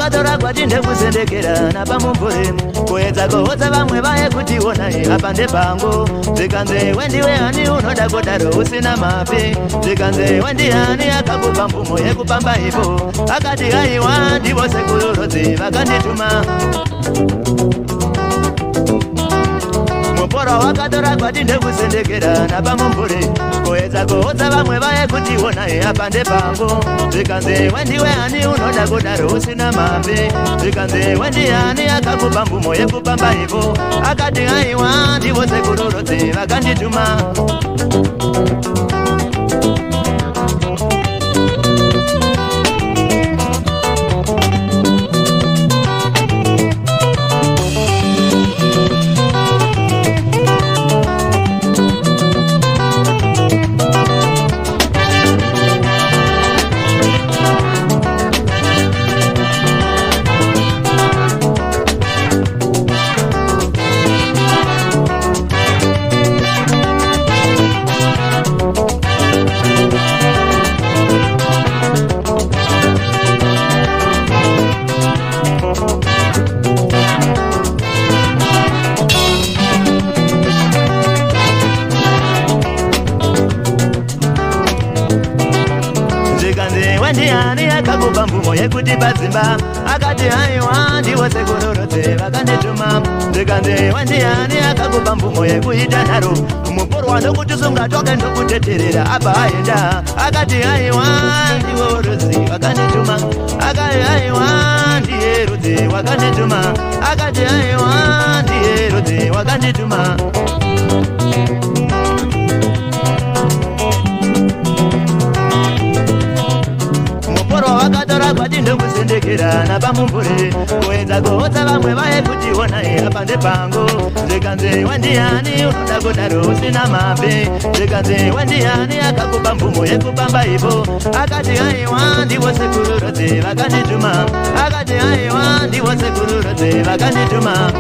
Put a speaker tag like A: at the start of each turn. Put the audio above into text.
A: wakatora kwatinde kusendekera napamumvuri kuedza kuhodza vamwe vaye kutiona apa ndepangu zvikanze wendiwe hani unoda kudaro usina mapfi zvikanze wendiani akakupa mvumo yekupamba ipo akati haiwa ndivo sekururodzi vakandituma muporo wakatora kwatinde kusendekera napamumvuri kuedza kuhodza vamwe vaye kutiona apa ndepangu zvikanze wendiwe hani unoda kudaro usina mapfi zvikanze wendiani akakupa mvumo yekupamba ipo akati haiwa ndivo sekururodzi vakandituma wendiani akakupa mvumo yekuti padzimba akati haiwa ndivo sekururodzi vakandituma zvikanze wendiani akakupa mvumo yekuita nharo muporwa ndokutisunga toke ndokuteterera apa aenda akati haiwa ndivo rudzi vakandituma akati haiwa ndiye rudzi vakandituma akati haiwa ndiye rudzi vakandituma wakatora kwatinde kusendekera napamumvuri kuedza kuhodza vamwe vaye kutiona apa ndepangu zvikanze wendiani unoda kudaro usina mapfi zvikanze wendiani akakupa mvumo yekupamba ipo akati haiwa ndivo sekururodzi vakandituma akati haiwa ndivo sekururodzi vakandituma